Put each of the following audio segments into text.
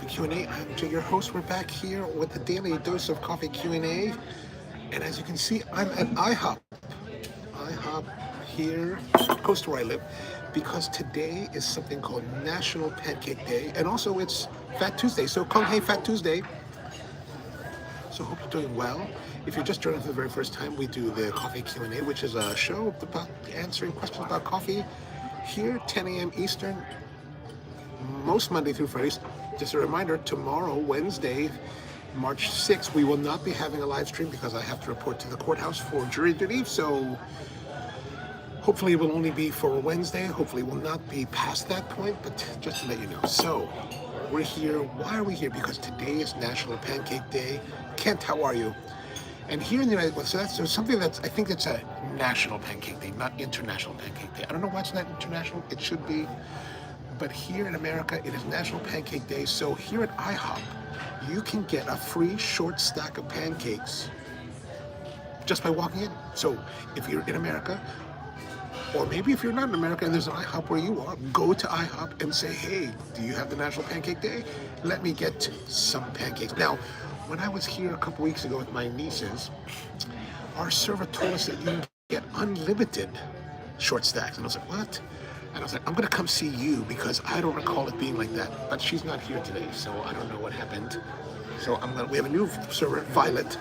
Coffee Q&A. I'm Jay, your host. We're back here with the daily dose of coffee Q&A. And as you can see, I'm at IHOP. IHOP here, close to where I live, because today is something called National Pancake Day, and also it's Fat Tuesday. So Hei Fat Tuesday. So hope you're doing well. If you're just joining for the very first time, we do the Coffee Q&A, which is a show about answering questions about coffee here, 10 a.m. Eastern, most Monday through Fridays. Just a reminder, tomorrow, Wednesday, March 6th, we will not be having a live stream because I have to report to the courthouse for jury duty. So hopefully it will only be for Wednesday. Hopefully it will not be past that point, but just to let you know. So we're here. Why are we here? Because today is National Pancake Day. Kent, how are you? And here in the United States, so that's something that's, I think it's a National Pancake Day, not International Pancake Day. I don't know why it's not international. It should be. But here in America, it is National Pancake Day. So here at IHOP, you can get a free short stack of pancakes just by walking in. So if you're in America, or maybe if you're not in America and there's an IHOP where you are, go to IHOP and say, hey, do you have the National Pancake Day? Let me get some pancakes. Now, when I was here a couple weeks ago with my nieces, our server told us that you can get unlimited short stacks. And I was like, what? And I was like, I'm gonna come see you because I don't recall it being like that. But she's not here today, so I don't know what happened. So we have a new server, Violet.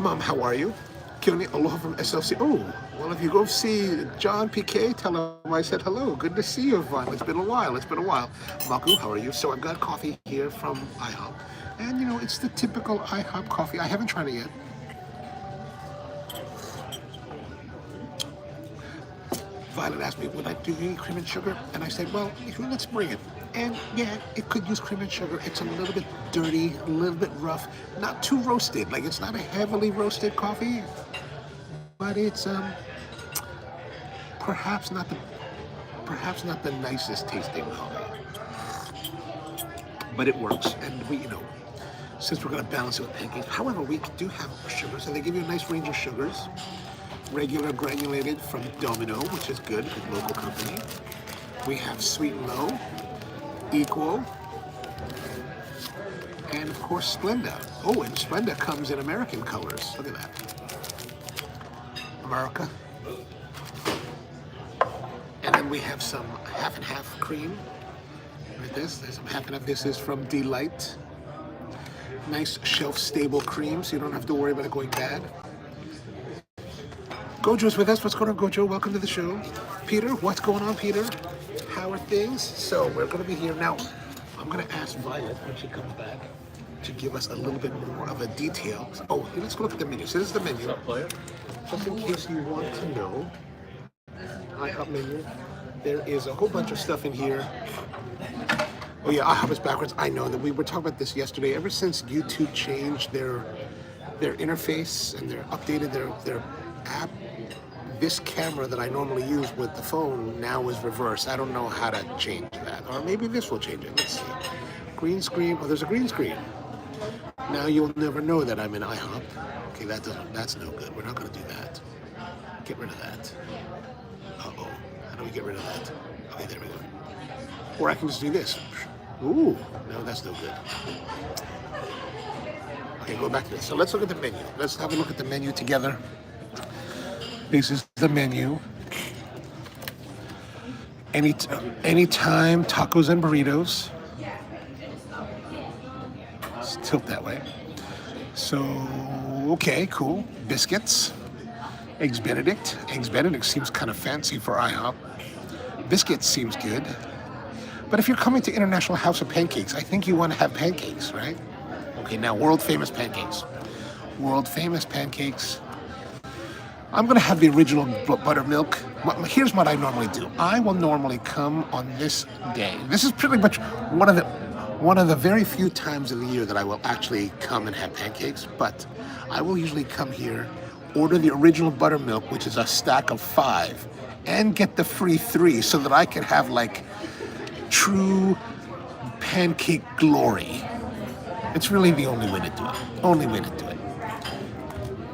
Mom, how are you? Kioni, aloha from SLC. Oh, well, if you go see John PK, tell him I said hello. Good to see you, Violet. It's been a while. Maku, how are you? So I've got coffee here from IHOP. And, you know, it's the typical IHOP coffee. I haven't tried it yet. Violet asked me, would I do any cream and sugar? And I said, well, let's bring it. And yeah, it could use cream and sugar. It's a little bit dirty, a little bit rough, not too roasted. Like, it's not a heavily roasted coffee, but it's perhaps not the nicest tasting coffee. But it works, and we, since we're gonna balance it with pancakes. However, we do have sugars, and they give you a nice range of sugars. Regular granulated from Domino, which is good, local company. We have sweet and low, equal, and of course Splenda. Oh, and Splenda comes in American colors. Look at that. America. And then we have some half and half cream. Like this. There's some half and half. This is from Delight. Nice shelf-stable cream, so you don't have to worry about it going bad. Gojo's with us. What's going on, Gojo? Welcome to the show. Peter, what's going on, Peter? How are things? So we're going to be here now. I'm going to ask Violet when she comes back to give us a little bit more of a detail. Oh, let's go look at the menu. So this is the menu. Just in case you want to know, IHOP menu. There is a whole bunch of stuff in here. Oh yeah, IHOP is backwards. I know that we were talking about this yesterday. Ever since YouTube changed their interface and updated their app, this camera that I normally use with the phone now is reversed. I don't know how to change that. Or maybe this will change it. Let's see. Green screen. Oh, there's a green screen. Now you'll never know that I'm in IHOP. Okay, that's no good. We're not going to do that. Get rid of that. Uh-oh. How do we get rid of that? Okay, there we go. Or I can just do this. Ooh, no, that's no good. Okay, go back to this. So let's look at the menu. Let's have a look at the menu together. This is the menu. Anytime tacos and burritos. Let's tilt that way. So, okay, cool. Biscuits. Eggs Benedict. Eggs Benedict seems kind of fancy for IHOP. Biscuits seems good. But if you're coming to International House of Pancakes, I think you want to have pancakes, right? Okay, now world famous pancakes. World famous pancakes. I'm going to have the original buttermilk. Here's what I normally do. I will normally come on this day. This is pretty much one of the very few times in the year that I will actually come and have pancakes. But I will usually come here, order the original buttermilk, which is a stack of 5, and get the free 3 so that I can have like true pancake glory. It's really the only way to do it. Only way to do it.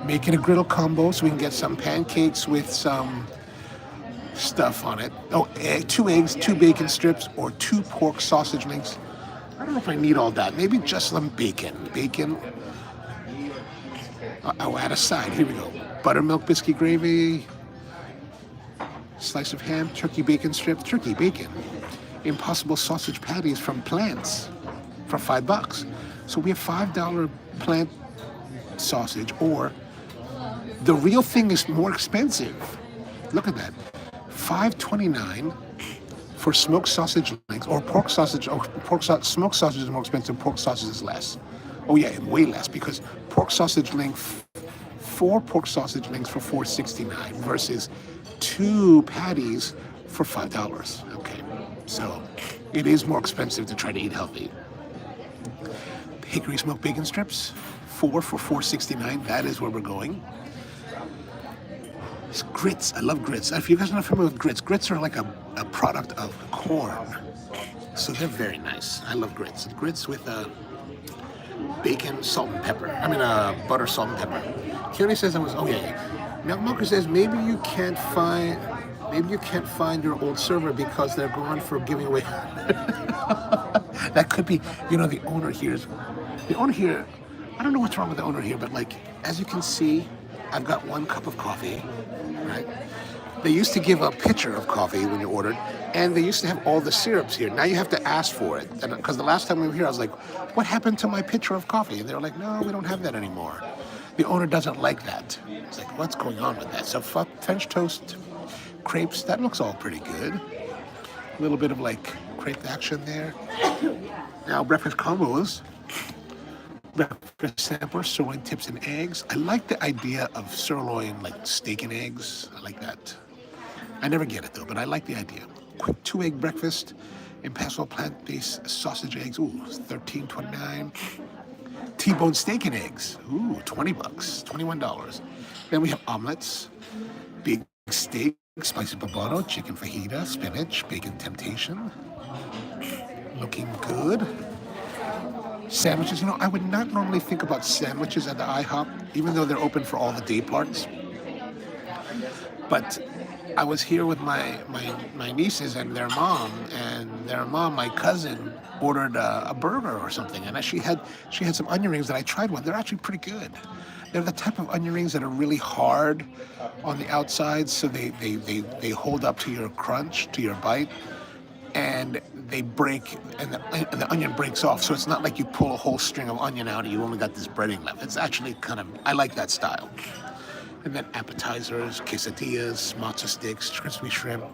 Making a griddle combo so we can get some pancakes with some stuff on it. Oh, 2 eggs, 2 bacon strips, or 2 pork sausage links. I don't know if I need all that. Maybe just some bacon. Bacon. I'll add a side. Here we go. Buttermilk biscuit gravy. Slice of ham. Turkey bacon strip. Turkey bacon. Impossible sausage patties from Plants for $5. So we have $5 plant sausage, or the real thing is more expensive. Look at that. $5.29 for smoked sausage links, or pork sausage. Oh, smoked sausage is more expensive. Pork sausage is less. Oh yeah, way less, because pork sausage link, 4 pork sausage links for $4.69 versus 2 patties for $5. Okay, so it is more expensive to try to eat healthy. Hickory smoked bacon strips, 4 for $4.69. That is where we're going. It's grits. I love grits. If you guys are not familiar with grits, grits are like a product of corn. So they're very nice. I love grits. Grits with bacon, salt and pepper. Butter, salt and pepper. Keone says oh yeah. Milk Milker says maybe you can't find your old server because they're gone for giving away. That could be, the owner here, I don't know what's wrong with the owner here, but like, as you can see, I've got 1 cup of coffee, right? They used to give a pitcher of coffee when you ordered, and they used to have all the syrups here. Now you have to ask for it. And because the last time we were here, I was like, what happened to my pitcher of coffee? And they were like, no, we don't have that anymore. The owner doesn't like that. It's like, what's going on with that? So French toast, crepes, that looks all pretty good. A little bit of like crepe action there. Now breakfast combos. Breakfast sampler, sirloin tips and eggs. I like the idea of sirloin, like steak and eggs. I like that. I never get it though, but I like the idea. Quick 2-egg breakfast, Impossible plant-based sausage eggs. Ooh, $13.29. T-bone steak and eggs. Ooh, $20, $21. Then we have omelets, big steak, spicy poblano, chicken fajita, spinach, bacon temptation. Looking good. Sandwiches, I would not normally think about sandwiches at the IHOP, even though they're open for all the day parts. But I was here with my nieces and their mom, my cousin, ordered a burger or something, and she had some onion rings that I tried one. They're actually pretty good. They're the type of onion rings that are really hard on the outside, so they hold up to your crunch, to your bite, and they break, and the onion breaks off. So it's not like you pull a whole string of onion out and you only got this breading left. It's actually I like that style. And then appetizers, quesadillas, matzo sticks, crispy shrimp.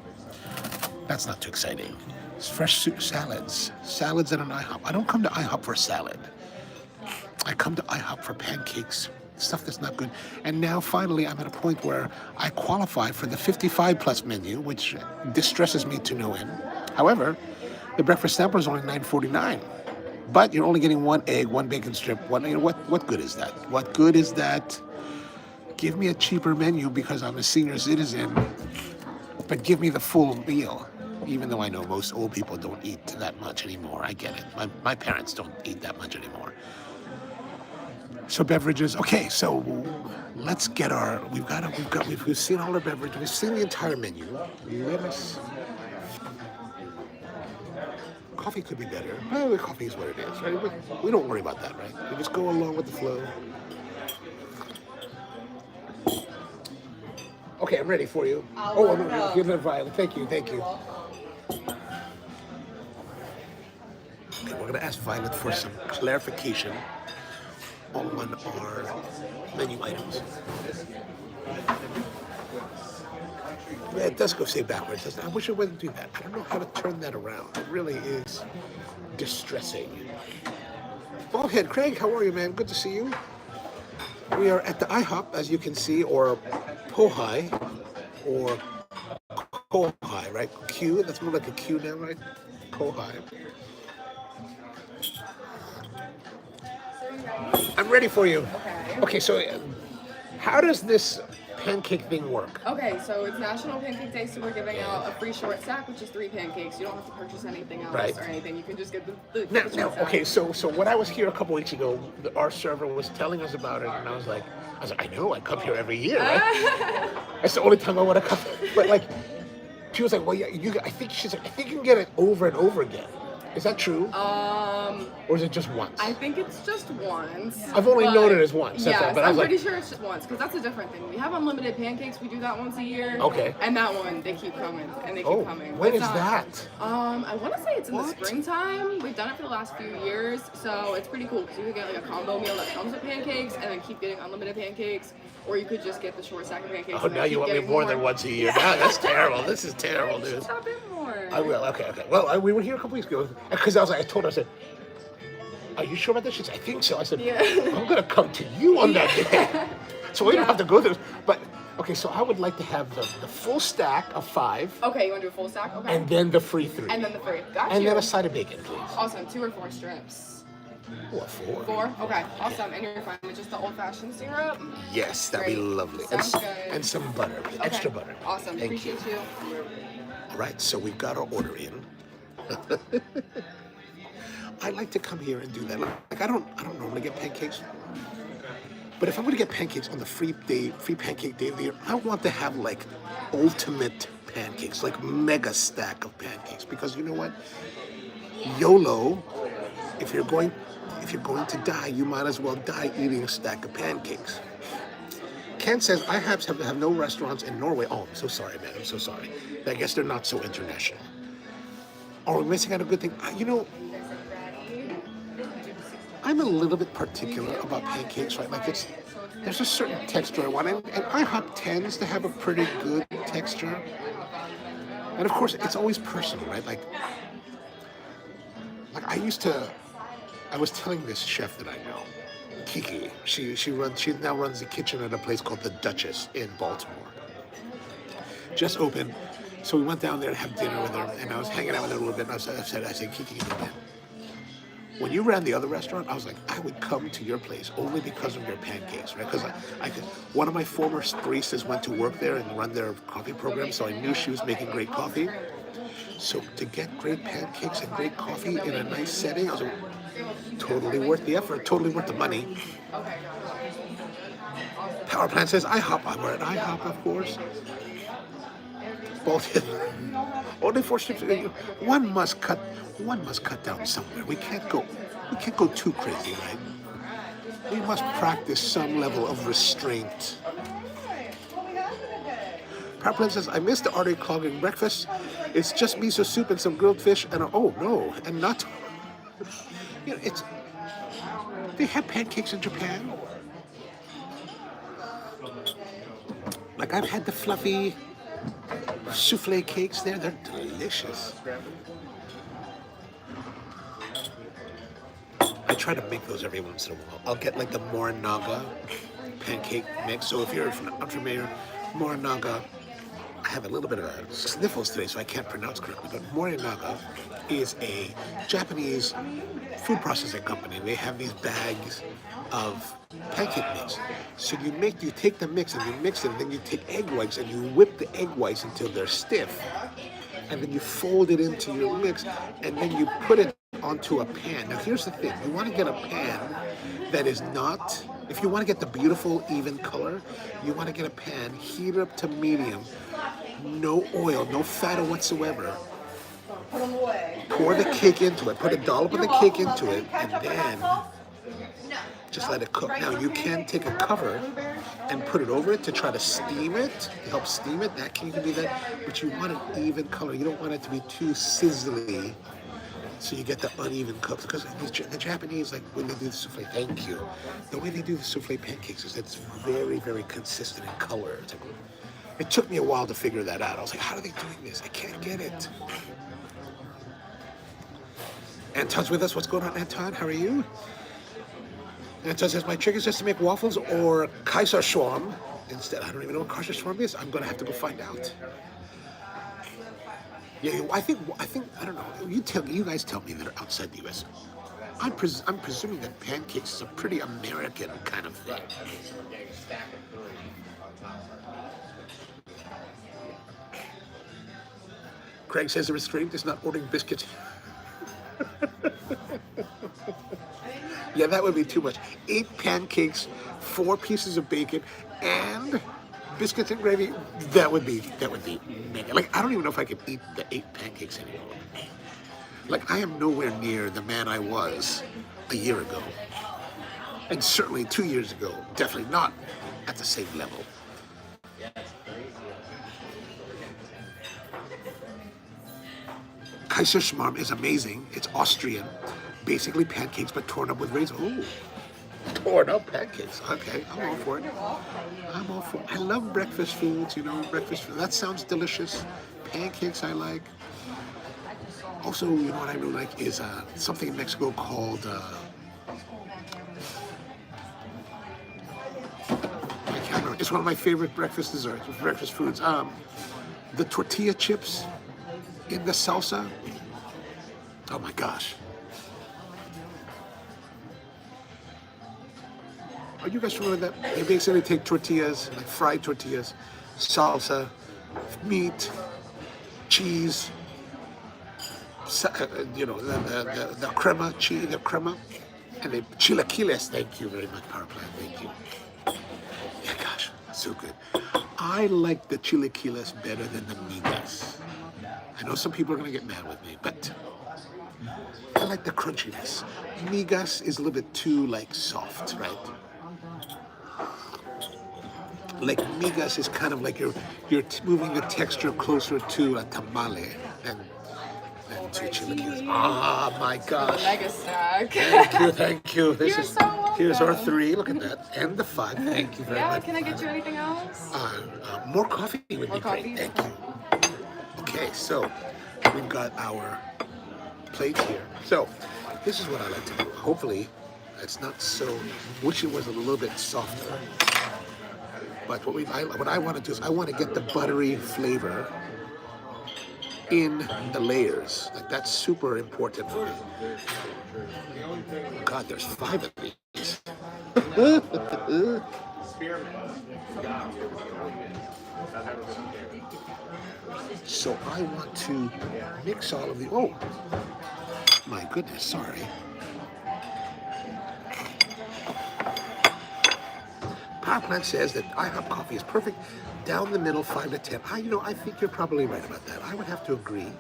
That's not too exciting. It's fresh soup salads. Salads at an IHOP. I don't come to IHOP for a salad. I come to IHOP for pancakes, stuff that's not good. And now finally I'm at a point where I qualify for the 55 plus menu, which distresses me to no end. However, the breakfast sampler is only $9.49. But you're only getting 1 egg, 1 bacon strip. What good is that? What good is that? Give me a cheaper menu because I'm a senior citizen, but give me the full meal. Even though I know most old people don't eat that much anymore. I get it. My parents don't eat that much anymore. So beverages. Okay, so let's get we've seen all our beverages. We've seen the entire menu. Coffee could be better. Well, the coffee is what it is, right? We don't worry about that, right? We just go along with the flow. Okay, I'm ready for you. Give it a Violet. Thank you. Okay, we're gonna ask Violet for some clarification on our menu items. Yeah, it does go say backwards, doesn't it? I wish it wouldn't do that. I don't know how to turn that around. It really is distressing. Baldhead Craig, how are you, man? Good to see you. We are at the IHOP, as you can see, or Pohai, or Kohai, right? Q, that's more like a Q now, right? Kohai. I'm ready for you. Okay, so how does this pancake thing work? Okay, so it's National Pancake Day, so we're giving out a free short stack, which is 3 pancakes. You don't have to purchase anything else or anything. You can just get the short stack. Okay, so when I was here a couple weeks ago, our server was telling us about it, and I was like, I know, I come here every year, right? That's the only time I want to come. But like, she was like, well, yeah, I think you can get it over and over again. Is that true? Or is it just once? I think it's just once. I've only known it as once. That's all, Yes, but I I'm was pretty like, sure it's just once, because that's a different thing. We have unlimited pancakes. We do that once a year. Okay. And that one, they keep coming, and they keep oh, coming. when It's is not- that? I want to say it's in the What? springtime. We've done it for the last few years, so it's pretty cool, because you could get like a combo meal that comes with pancakes, and then keep getting unlimited pancakes, or you could just get the short stack of pancakes. Oh, and then now you keep want me getting more than once a year. Now, that's terrible. This is terrible, You should dude. stop in more. I will. Okay. Well, we were here a couple weeks ago because I was like, I told her, I said, "Are you sure about this?" She said, "I think so." I said, Yeah. "I'm gonna come to you on that day, so we don't Yeah. have to go through." But okay, so I would like to have the full stack of 5, Okay, you want to do a full stack? Okay. and then the free 3, And then the free. Got and you. then a side of bacon, please. Awesome. 2 or 4 strips? What 4? 4? Okay, awesome. And you're fine with just the old-fashioned syrup? Yes, that'd be Great. lovely. Sounds good. And some butter, Okay. extra butter. Awesome. Thank Appreciate you. All right, so we've got our order in. I like to come here and do that. Like I don't normally get pancakes, but if I'm going to get pancakes on the free pancake day of the year, I want to have like ultimate pancakes, like mega stack of pancakes. Because you know what, YOLO. If you're going to die, you might as well die eating a stack of pancakes. Ken says, I have no restaurants in Norway. Oh, I'm so sorry, man. I'm so sorry. I guess they're not so international. Are we missing out a good thing? You know, I'm a little bit particular about pancakes, right? Like there's a certain texture I want, and IHOP tends to have a pretty good texture. And of course, it's always personal, right? Like I was telling this chef that I know, Kiki. She now runs the kitchen at a place called the Duchess in Baltimore. Just opened, so we went down there to have dinner with her, and I was hanging out with her a little bit. And I said, Kiki, you know, man, when you ran the other restaurant, I was like, I would come to your place only because of your pancakes, right? Because one of my former baristas went to work there and run their coffee program, so I knew she was making great coffee. So to get great pancakes and great coffee in a nice setting, I was like, totally worth the effort, totally worth the money. Power Plant says IHOP. We're at IHOP, of course. Only 4 strips. One must cut down somewhere. We can't go too crazy, right? We must practice some level of restraint. Power Plant says, I missed the artery clogging breakfast. It's just miso soup and some grilled fish and not. You know, they have pancakes in Japan. Like I've had the fluffy souffle cakes there. They're delicious. I try to make those every once in a while. I'll get like the Morinaga pancake mix. So if you're unfamiliar, Morinaga, I have a little bit of sniffles today, so I can't pronounce correctly, but Morinaga is a Japanese food processing company. They have these bags of pancake mix. So you take the mix and you mix it, and then you take egg whites and you whip the egg whites until they're stiff. And then you fold it into your mix, and then you put it onto a pan. Now here's the thing, you want to get a pan that is not, if you want to get the beautiful even color, you want to get a pan, heat it up to medium, no oil, no fat whatsoever. Pour the cake into it, put a dollop of the cake into it, and then just let it cook. Now you can take a cover and put it over it to try to steam it, to help steam it. That can be that, but you want an even color. You don't want it to be too sizzly, so you get the uneven cooks. Because the Japanese, like when they do the souffle, thank you. The way they do the souffle pancakes is it's very, very consistent in color. It took me a while to figure that out. I was like, how are they doing this? I can't get it. Anton's with us. What's going on, Anton? How are you? Anton says, my trick is just to make waffles or Kaiserschwarm instead. I don't even know what Kaiserschwarm is. I'm going to have to go find out. Yeah, I think, I don't know. You guys tell me that are outside the U.S. I'm presuming that pancakes is a pretty American kind of thing. Craig says the restraint is not ordering biscuits. Yeah, that would be too much. 8 pancakes, 4 pieces of bacon, and biscuits and gravy. That would be mega. Like, I don't even know if I could eat the 8 pancakes anymore. Like, I am nowhere near the man I was a year ago. And certainly 2 years ago, definitely not at the same level. Kaiserschmarrn is amazing. It's Austrian. Basically pancakes, but torn up with raisins. Ooh, torn up pancakes. Okay, I'm all for it. I'm all for it. I love breakfast foods, you know, breakfast food. That sounds delicious. Pancakes I like. Also, you know what I really like is something in Mexico called, I can't remember. It's one of my favorite breakfast desserts, breakfast foods. The tortilla chips in the salsa. Oh my gosh. Are you guys familiar with that? They basically take tortillas, like fried tortillas, salsa, meat, cheese, you know, the crema, cheese, the crema, and they chilaquiles. Thank you very much, Power Plant. Thank you. Yeah, gosh, so good. I like the chilaquiles better than the migas. I know some people are gonna get mad with me, but I like the crunchiness. Migas is a little bit too like soft, right? Like migas is kind of like you're moving the texture closer to a tamale than to chilaquiles. Ah, my gosh! Mega stack. Thank you, thank you. This You're is so welcome. here's our 3. Look at that, and the 5. Thank you very Yeah, much. can I get you anything else? More coffee would More be coffee? great. Thank you. Okay, so we've got our plate here. So this is what I like to do. Hopefully, it's not so. Wish it was a little bit softer. But what I want to do is I want to get the buttery flavor in the layers. Like, that's super important for me. God, there's 5 of these. So I want to mix all of the. Oh, my goodness! Sorry. Power Plant says that IHOP coffee is perfect, down the middle, 5 to 10. I think you're probably right about that. I would have to agree.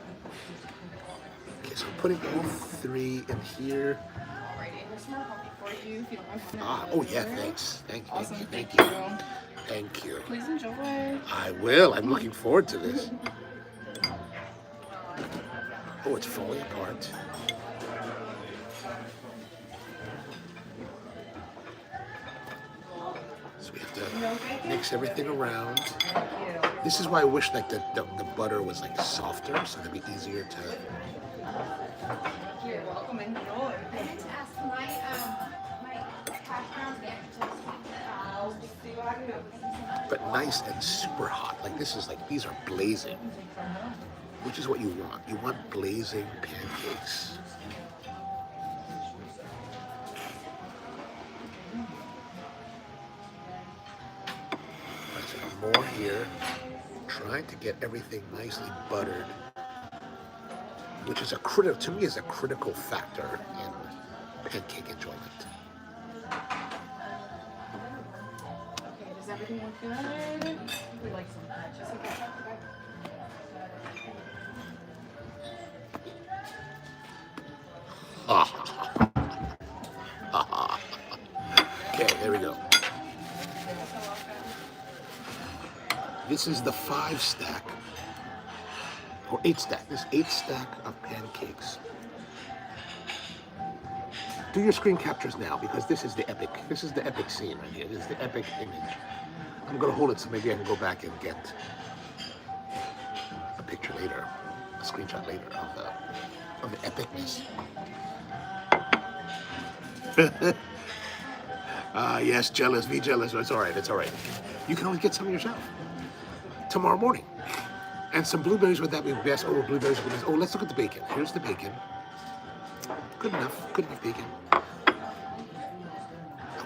Okay, so I'm putting all 3 in here. Alrighty, here's some more coffee for you if you don't mind. Oh yeah, thanks. Thank you, Awesome, thank you, thank you. thank you. Please enjoy. I will. I'm looking forward to this. Oh, it's falling apart. So we have to mix everything around. This is why I wish like the butter was like softer, so it'd be easier to. You're welcome. Enjoy. I meant to ask my hash browns But nice and super hot. Like this is like these are blazing, which is what you want. You want blazing pancakes. More here, trying to get everything nicely buttered, which is to me is a critical factor in pancake enjoyment. Okay, does everything look good? We like some just okay. Okay, there we go. This is the 5 stack, or 8 stack. This 8 stack of pancakes. Do your screen captures now, because this is the epic. This is the epic scene right here. This is the epic image. I'm gonna hold it so maybe I can go back and get a picture later, a screenshot later of the epicness. Yes, jealous, be jealous. It's all right, it's all right. You can always get some yourself tomorrow morning. And some blueberries, would that be best? Oh, blueberries would be best. Oh, let's look at the bacon. Here's the bacon. Good enough bacon. I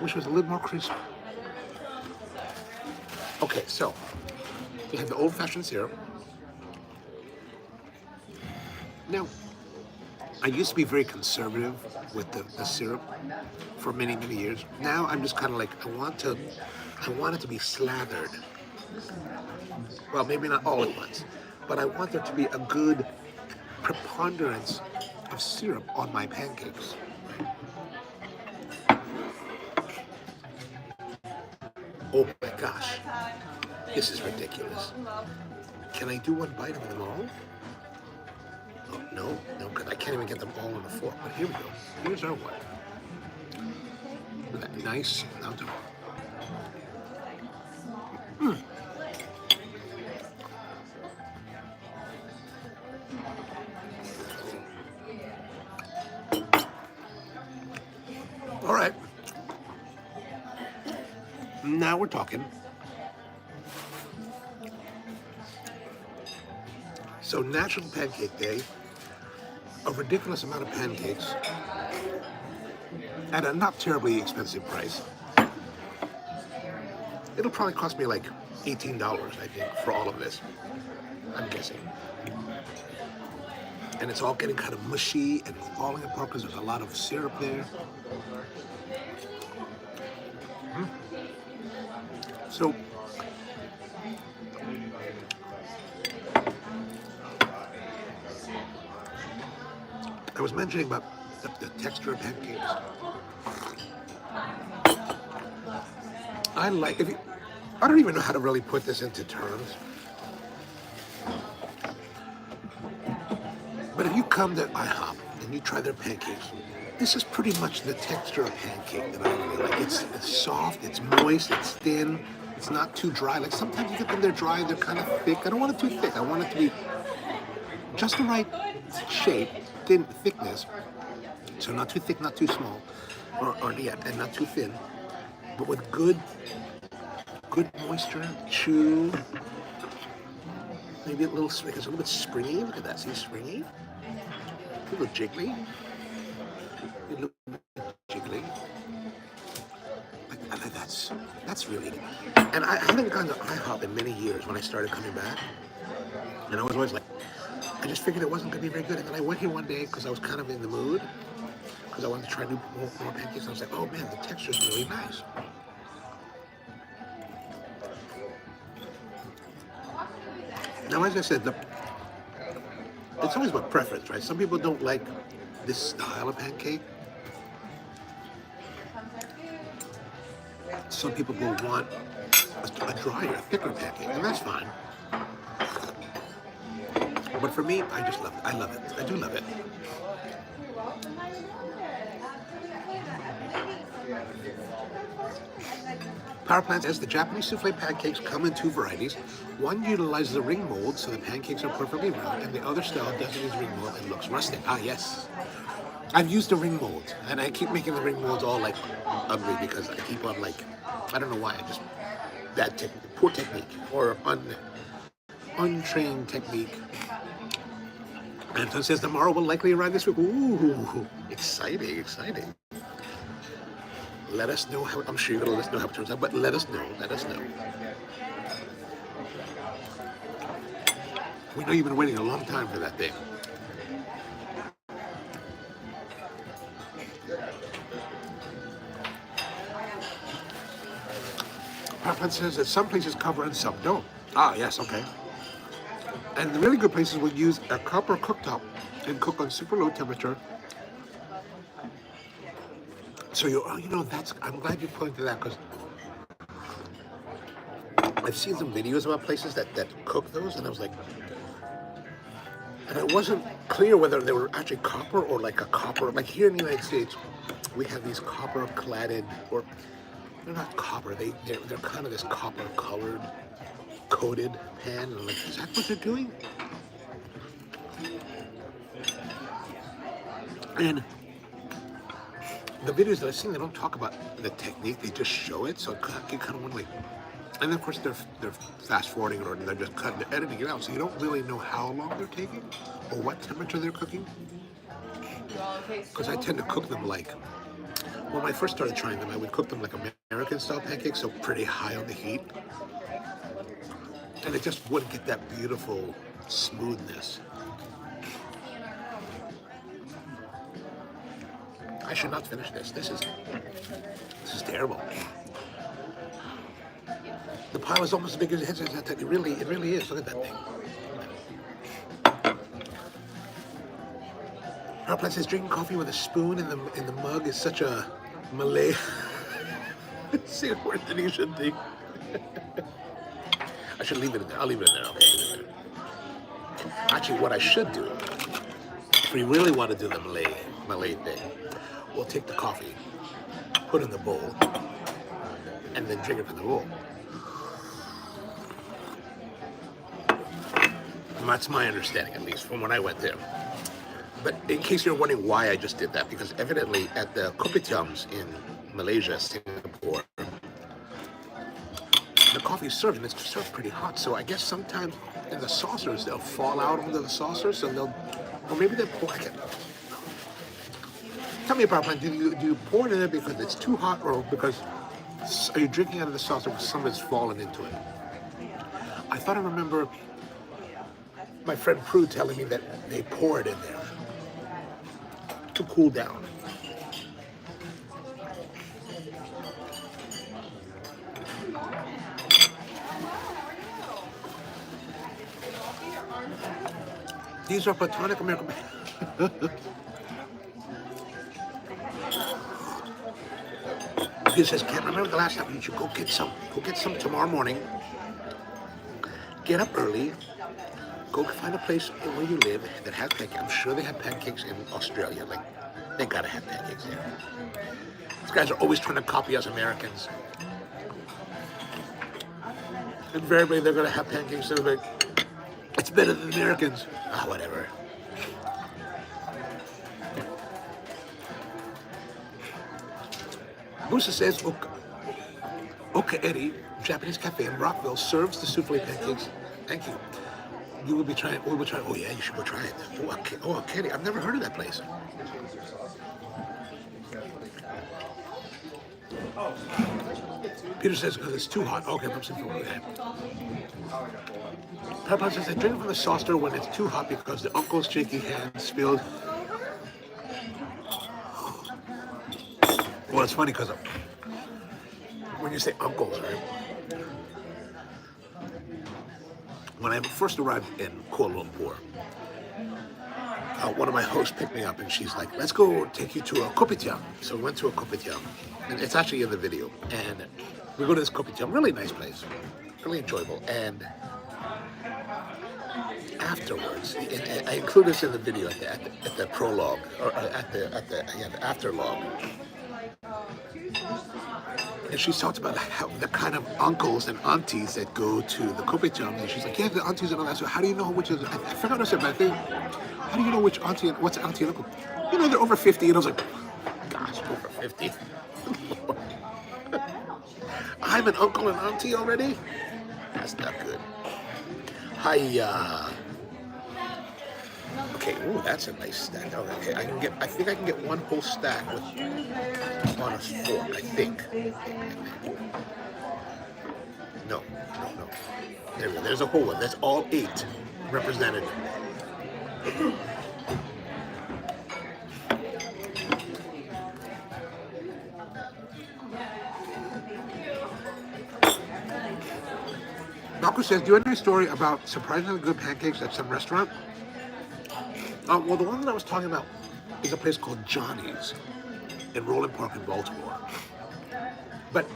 wish it was a little more crisp. Okay, so we have the old-fashioned syrup. Now, I used to be very conservative with the syrup for many, many years. Now I'm just kind of like, I want it to be slathered. Well, maybe not all at once, but I want there to be a good preponderance of syrup on my pancakes. Oh my gosh, this is ridiculous. Can I do one bite of them all? Oh, no, because I can't even get them all on the fork. But here we go. Here's our one. Look at that nice. Now do. All right. Now we're talking. So National Pancake Day, a ridiculous amount of pancakes at a not terribly expensive price. It'll probably cost me like $18, I think, for all of this. I'm guessing. And it's all getting kind of mushy and falling apart because there's a lot of syrup there. So, I was mentioning about the texture of pancakes. I don't even know how to really put this into terms. But if you come to IHOP and you try their pancakes, this is pretty much the texture of pancake that I really like. It's soft, it's moist, it's thin, it's not too dry. Like sometimes you get them, they're dry, they're kind of thick. I don't want it too thick. I want it to be just the right shape, thickness. So not too thick, not too small, and not too thin, but with good moisture, chew. Maybe it's a little bit springy. Look at that, see, springy. A little jiggly. A little jiggly. That's really good. And I hadn't gone to IHOP in many years when I started coming back. And I was always like, I just figured it wasn't going to be very good. And then I went here one day because I was kind of in the mood. Because I wanted to try more pancakes. And I was like, oh man, the texture's really nice. Now, as I said, it's always about preference, right? Some people don't like this style of pancake. Some people will want a drier, thicker pancake, and that's fine. But for me, I just love it. I love it. I do love it. Power Plant says the Japanese souffle pancakes come in two varieties. One utilizes a ring mold so the pancakes are perfectly round, and the other style doesn't use ring mold and looks rustic. Ah, yes. I've used a ring mold, and I keep making the ring molds all like ugly because I keep on like, I don't know why, poor technique or untrained technique. Anton says tomorrow will likely arrive this week. Ooh, exciting. Let us know how, I'm sure you're going to let us know how it turns out, but let us know. We know you've been waiting a long time for that thing. Papa says that some places cover and some don't. Ah, yes, okay. And the really good places will use a copper cooktop and cook on super low temperature. So I'm glad you pointed to that because I've seen some videos about places that cook those, and I was like, and it wasn't clear whether they were actually copper or like a copper. Like here in the United States, we have these copper cladded, or they're not copper. They're kind of this copper colored, coated pan. And I'm like, is that what they're doing? And the videos that I've seen, they don't talk about the technique, they just show it, so you kind of want to like, and then of course they're fast forwarding or they're just they're editing it out, so you don't really know how long they're taking or what temperature they're cooking. Because I tend to cook them like, when I first started trying them, I would cook them like American style pancakes, so pretty high on the heat. And it just wouldn't get that beautiful smoothness. I should not finish this. This is terrible. The pile is almost as big as it is. It really is. Look at that thing. Power says drinking coffee with a spoon in the mug is such a Malay Indonesian thing. I should leave it in there. I'll leave it in there. Okay, leave it in there. Actually, what I should do, if we really want to do the Malay thing, we'll take the coffee, put it in the bowl, and then drink it from the bowl. And that's my understanding, at least, from when I went there. But in case you're wondering why I just did that, because evidently at the kopitiams in Malaysia, Singapore, the coffee is served, and it's served pretty hot. So I guess sometimes in the saucers, they'll fall out onto the saucers, and or maybe they'll pour it. Tell me about it. Do you pour it in there because it's too hot, or because are you drinking out of the saucer because something's fallen into it? I thought I remember my friend Prue telling me that they pour it in there to cool down. These are platonic American. He says, can't remember the last time. You should go get some. Go get some tomorrow morning. Get up early. Go find a place where you live that has pancakes. I'm sure they have pancakes in Australia. Like, they gotta have pancakes there. These guys are always trying to copy us Americans. Invariably, they're gonna have pancakes. They're like, it's better than Americans. Ah, whatever. Musa says, Okaeri, Japanese cafe in Rockville, serves the souffle pancakes. Thank you. We will be trying. Oh yeah, you should go try it. Okaeri. I've never heard of that place. Peter says, because it's too hot. Okay, I'm simply okay. Pepper says, I drink from the saucer when it's too hot because the uncle's shaky hand spilled. Well, it's funny because when you say uncles, right? When I first arrived in Kuala Lumpur, one of my hosts picked me up and she's like, let's go take you to a kopitiam. So we went to a kopitiam, and it's actually in the video. And we go to this kopitiam, really nice place, really enjoyable. And afterwards, and I include this in the video at the prologue, or at the afterlog. And she talked about how the kind of uncles and aunties that go to the kopitiam. And she's like, yeah, the aunties and all that. So how do you know which is? I forgot what I said, but I think, how do you know which auntie and what's auntie and uncle? You know, they're over 50. And I was like, gosh, over 50. I'm an uncle and auntie already? That's not good. Hi. Okay, ooh, that's a nice stack. Okay, I think I can get one whole stack on a fork, I think. No. There we go. There's a whole one. That's all 8 represented. Malcolm says, do you have any story about surprisingly good pancakes at some restaurant? Well, the one that I was talking about is a place called Johnny's in Roland Park in Baltimore. But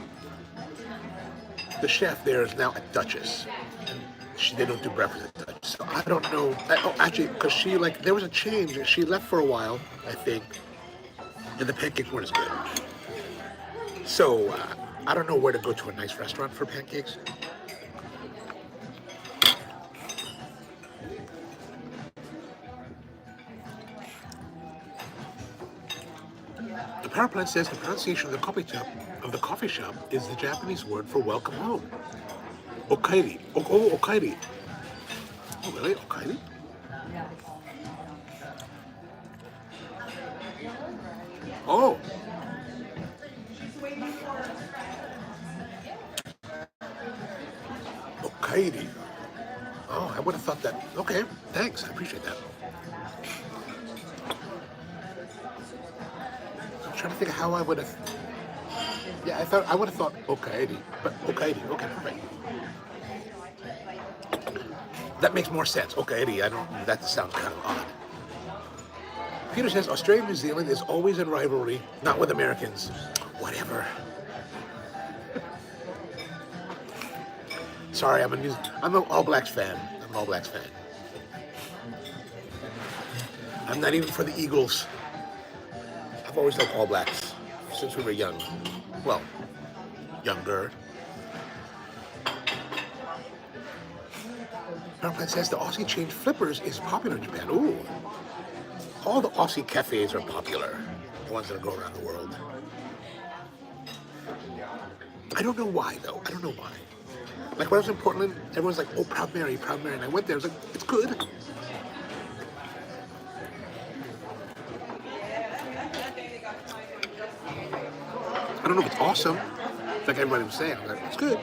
the chef there is now at Duchess. They don't do breakfast at Duchess. So I don't know. Actually, because there was a change. She left for a while, I think, and the pancakes weren't as good. So I don't know where to go to a nice restaurant for pancakes. The power plant says the pronunciation of the coffee shop is the Japanese word for welcome home. Okaeri. Okaeri. Oh, really? Okaeri? Oh. Okaeri. Oh, I would have thought that. Okay, thanks. I appreciate that. I'm trying to think of how I would have. Yeah, I would have thought Okaeri, but Okaeri. Okay, perfect. That makes more sense. Okaeri. That sounds kind of odd. Peter says Australia and New Zealand is always in rivalry, not with Americans. Whatever. Sorry, I'm an All Blacks fan. I'm an All Blacks fan. I'm not even for the Eagles. I've always liked All Blacks since we were young. Well, younger. Airplane says the Aussie change flippers is popular in Japan. Ooh. All the Aussie cafes are popular. The ones that go around the world. I don't know why though. I don't know why. Like when I was in Portland, everyone's like, oh, Proud Mary, Proud Mary. And I went there, I was like, it's good. I don't know if it's awesome. Like everybody was saying, like, it's good.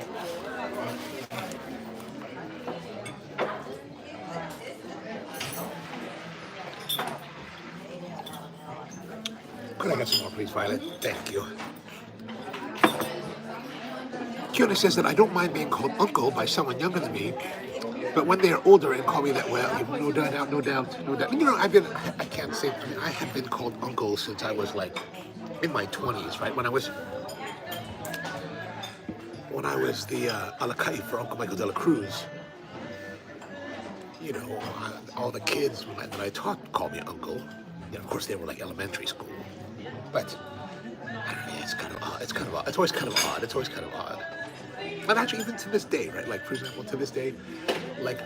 Could I get some more, please, Violet? Thank you. Kiona says that I don't mind being called uncle by someone younger than me, but when they are older and call me that, well, no doubt, no doubt, no doubt. You know, I can't say, I have been called uncle since I was like in my 20s, right? When I was the alacai for Uncle Michael de la Cruz, you know, all the kids that I taught called me uncle. You know, of course, they were like elementary school, but I don't know, it's kind of odd. It's kind of odd. It's always kind of odd. It's always kind of odd. And actually, even to this day, right? Like, for example, to this day, like,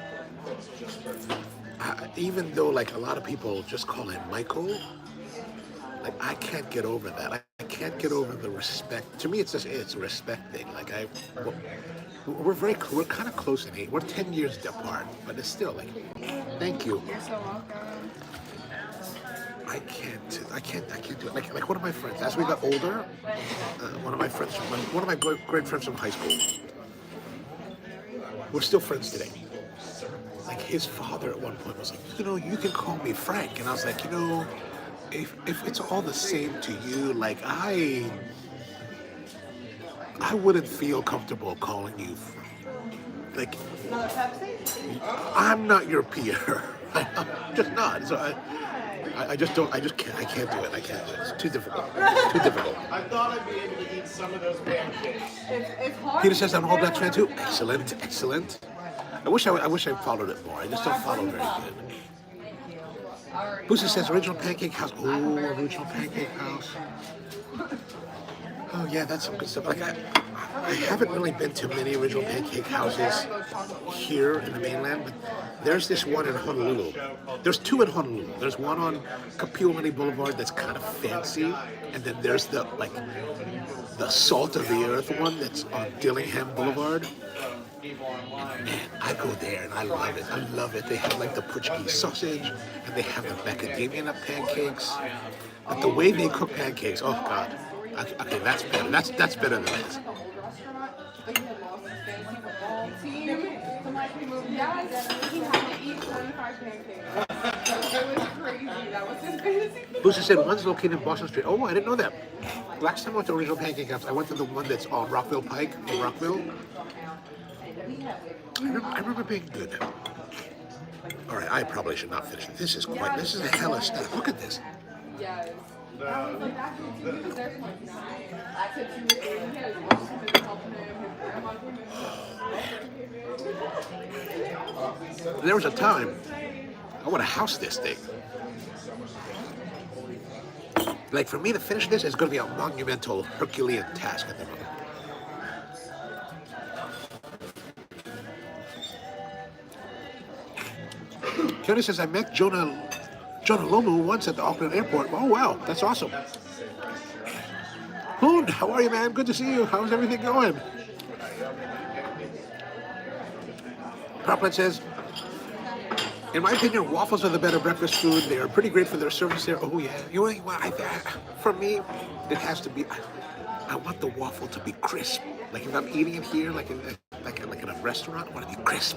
even though like a lot of people just call him Michael, like I can't get over that. I can't get over the respect. To me, it's a respect thing. Like we're kind of close in age. We're 10 years apart, but it's still like, thank you. You're so welcome. I can't do it. Like one of my friends, as we got older, one of my great friends from high school, we're still friends today. Like his father at one point was like, you know, you can call me Frank, and I was like, you know, if it's all the same to you, like I wouldn't feel comfortable calling you, like, I'm not your peer. I'm just not. So I can't do it. I can't do it. It's too difficult. Too difficult. I thought I'd be able to eat some of those pancakes. It's hard. Peter says I'm an All Blacks fan too. Excellent, excellent. I wish I followed it more. I just don't follow very good. Booster says original pancake house. Oh, original pancake house. Oh yeah, that's some good stuff. Like I haven't really been to many original pancake houses here in the mainland, but there's this one in Honolulu. There's two in Honolulu. There's one on Kapiolani Boulevard that's kind of fancy, and then there's the salt of the earth one that's on Dillingham Boulevard. Man, I go there and I love it. I love it. They have like the Portuguese sausage and they have the macadamia nut pancakes. But the way they cook pancakes, oh God. Okay, that's better. That's better than this. Like he had lost his fantasy football team. So like we moved guys, he had to eat 25 pancakes. So it was crazy. That was his fantasy football. Booster said one's located in Boston Street. Oh, I didn't know that. Last time I went to Original Pancake House, I went to the one that's on Rockville Pike in Rockville. I remember being good. All right, I probably should not finish it. This is a hellish stuff. Look at this. Yes. I was like, that kid, he was there for like 9. I said 2 was 8. He had his mom come in helping him. His grandma came in. There was a time I want to house this thing. Like for me to finish this is going to be a monumental Herculean task at the moment. Kenny says I met Jonah Lomu once at the Auckland airport. Oh wow, that's awesome. Hoon, how are you, man? Good to see you. How's everything going? Proplet says, in my opinion, waffles are the better breakfast food. They are pretty great for their service there. Oh yeah, you know what? For me, it has to be. I want the waffle to be crisp. Like if I'm eating it here, like in a restaurant, I want to be crisp.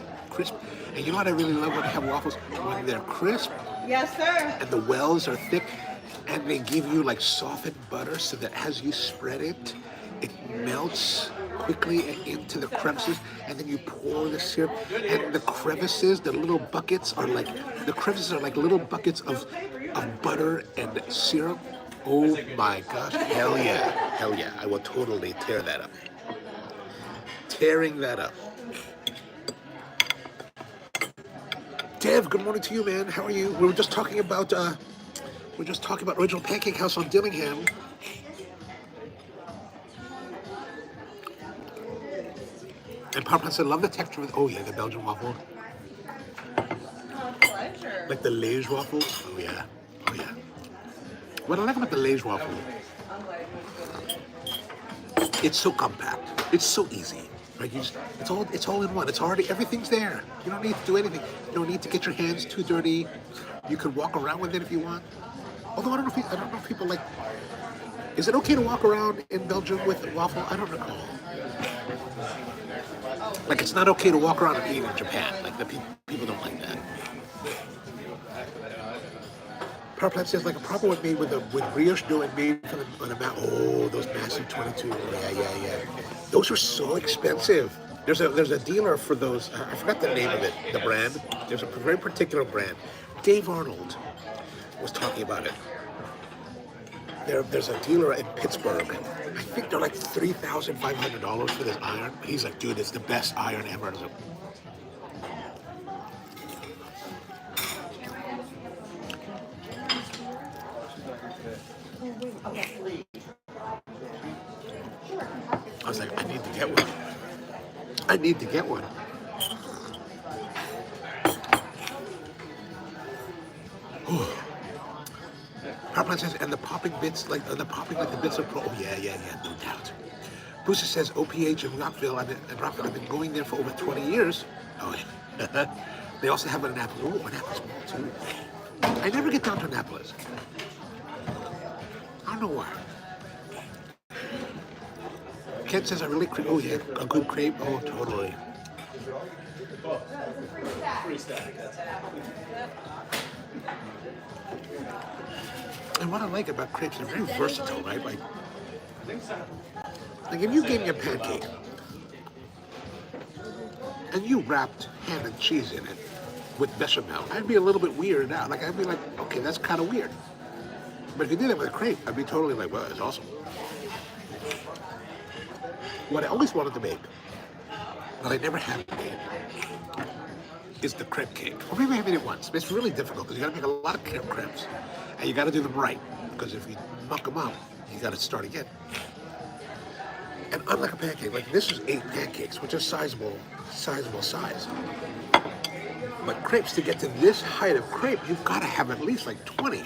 And you know what I really love when I have waffles? When they're crisp. Yes, sir. And the wells are thick, and they give you like softened butter, so that as you spread it, it melts quickly into the crevices, and then you pour the syrup, and the crevices, the little buckets are like little buckets of of butter and syrup. Oh my gosh, hell yeah, hell yeah. I will totally tear that up. Tearing that up. Dev, good morning to you, man. How are you? We were just talking about Original Pancake House on Dillingham. And Papa said, love the texture of oh yeah, the Belgian waffle. Pleasure. Like the Liège waffle. Oh yeah. Oh yeah. What I like about the Liège waffle, it's so compact. It's so easy. Right? It's all in one. It's already everything's there. You don't need to do anything. You don't need to get your hands too dirty. You could walk around with it if you want. Although I don't know if people like. Is it okay to walk around in Belgium with a waffle? I don't know. Like it's not okay to walk around and eat in Japan. Like the people don't like that. Power plant says like a proper one made with brioche dough and made on a oh, those massive 22. Yeah. Those are so expensive. There's a dealer for those. I forgot the name of it. The brand. There's a very particular brand. Dave Arnold was talking about it. There's a dealer in Pittsburgh. I think they're like $3,500 for this iron. He's like, dude, it's the best iron ever. I was like, I need to get one. I need to get one. Power says, and the popping like the bits of pro. Oh, yeah, no doubt. Bruce says, OPH in Rockville. I've been going there for over 20 years. Oh, yeah. They also have an Annapolis. Oh, Annapolis Mall, too. I never get down to Annapolis. I don't know why. Ken says, I really crepe. Oh, yeah, a good crepe. Oh, totally. Free stack. And what I like about crepes, they're very versatile, right? Like if you gave me a pancake and you wrapped ham and cheese in it with bechamel, I'd be a little bit weirded out. Like I'd be like, okay, that's kind of weird. But if you did it with a crepe, I'd be totally like, well, it's awesome. What I always wanted to make, but I never have made, is the crepe cake. Or maybe I made it once, but it's really difficult because you got to make a lot of crepes. And you got to do them right, because if you muck them up, you got to start again. And unlike a pancake, like this is 8 pancakes, which is sizable size. But crepes, to get to this height of crepe, you've got to have at least like 20.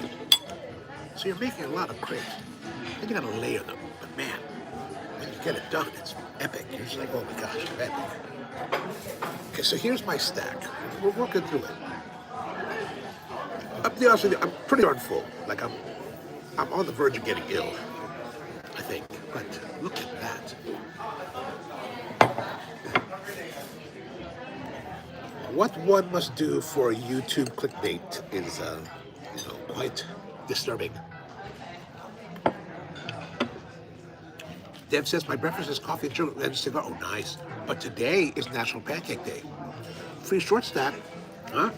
So you're making a lot of crepes. Then you got to layer them. But man, when you get it done, it's epic. You're just like, oh my gosh, epic. Okay, so here's my stack. We're working through it. I'll be honest with you, I'm pretty darn full. Like I'm on the verge of getting ill, I think. But look at that. What one must do for YouTube clickbait is, quite disturbing. Deb says, my breakfast is coffee and cigar. Oh, nice. But today is National Pancake Day. Free short stack, huh?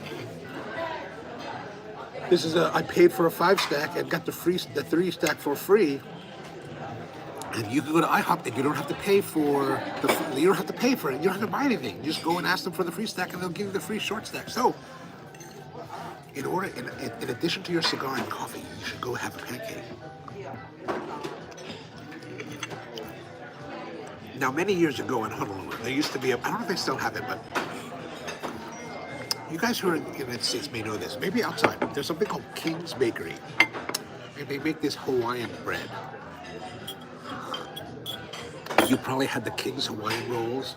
This is I paid for a 5-stack and got the 3-stack for free. And you can go to IHOP and you don't have to pay for you don't have to pay for it. You don't have to buy anything. You just go and ask them for the free stack and they'll give you the free short stack. So, in addition to your cigar and coffee, you should go have a pancake. Now, many years ago in Honolulu, there used to be I don't know if they still have it, but you guys who are in the United States may know this. Maybe outside, there's something called King's Bakery. And they make this Hawaiian bread. You probably had the King's Hawaiian rolls.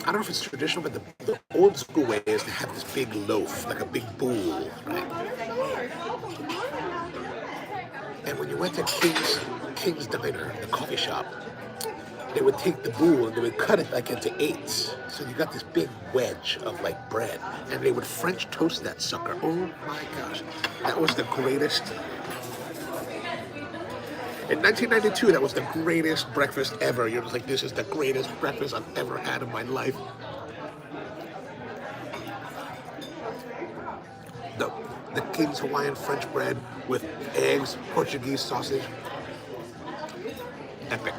I don't know if it's traditional, but the old school way is to have this big loaf, like a big bowl, right? And when you went to King's Diner, the coffee shop, they would take the bowl and they would cut it like into 8s. So you got this big wedge of like bread, and they would French toast that sucker. Oh my gosh, that was the greatest. In 1992, that was the greatest breakfast ever. You're just like, this is the greatest breakfast I've ever had in my life. the King's Hawaiian French bread with eggs, Portuguese sausage. Epic.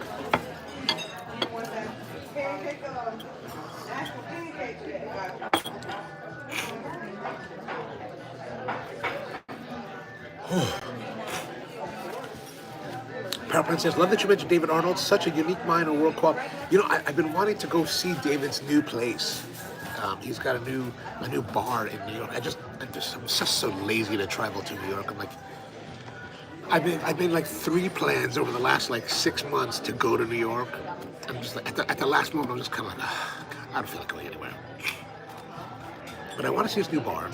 Power Princess, love that you mentioned David Arnold. Such a unique mind and world class. You know, I've been wanting to go see David's new place. He's got a new bar in New York. I'm just so lazy to travel to New York. I'm like, I've made like 3 plans over the last like 6 months to go to New York. I'm just like, at the last moment, I'm just kind of like, oh, God, I don't feel like going anywhere. But I want to see his new bar.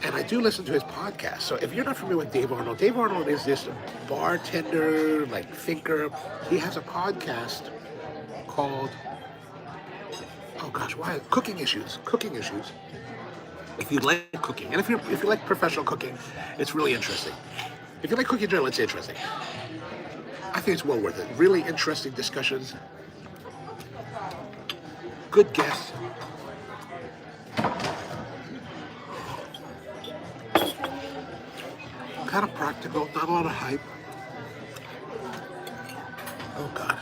And I do listen to his podcast. So if you're not familiar with Dave Arnold is this bartender, like thinker. He has a podcast called, oh gosh, why? Cooking Issues. If you like cooking, and if you like professional cooking, it's really interesting. If you like cooking in general, it's interesting. I think it's well worth it. Really interesting discussions. Good guests. Kind of practical, not a lot of hype. Oh God.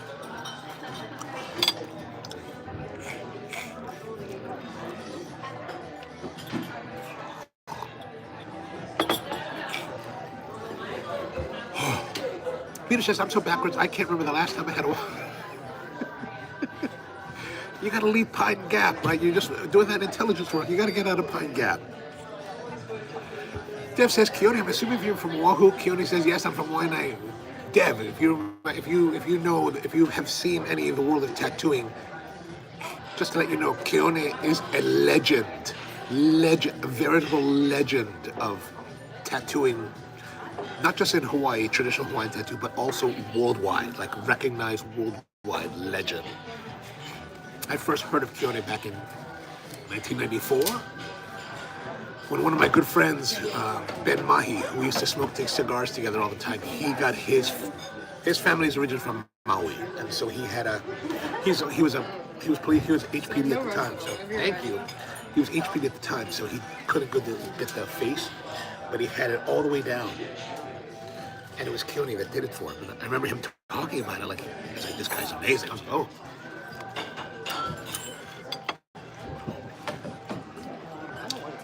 Peter says, I'm so backwards, I can't remember the last time I had a... You gotta leave Pine Gap, right? You're just doing that intelligence work. You gotta get out of Pine Gap. Dev says, Keone, I'm assuming if you're from Oahu. Keone says, yes, I'm from Waianae. Dev, if you have seen any of the world of tattooing, just to let you know, Keone is a legend, a veritable legend of tattooing, not just in Hawaii, traditional Hawaiian tattoo, but also worldwide, like recognized worldwide legend. I first heard of Keone back in 1994. When one of my good friends, Ben Mahi, we used to smoke cigars together all the time, he got his family's origin from Maui, and so he was HPD at the time. So thank you. He was HPD at the time, so he couldn't get the face, but he had it all the way down, and it was Keone that did it for him. And I remember him talking about it like, he's like, this guy's amazing. I was like, oh.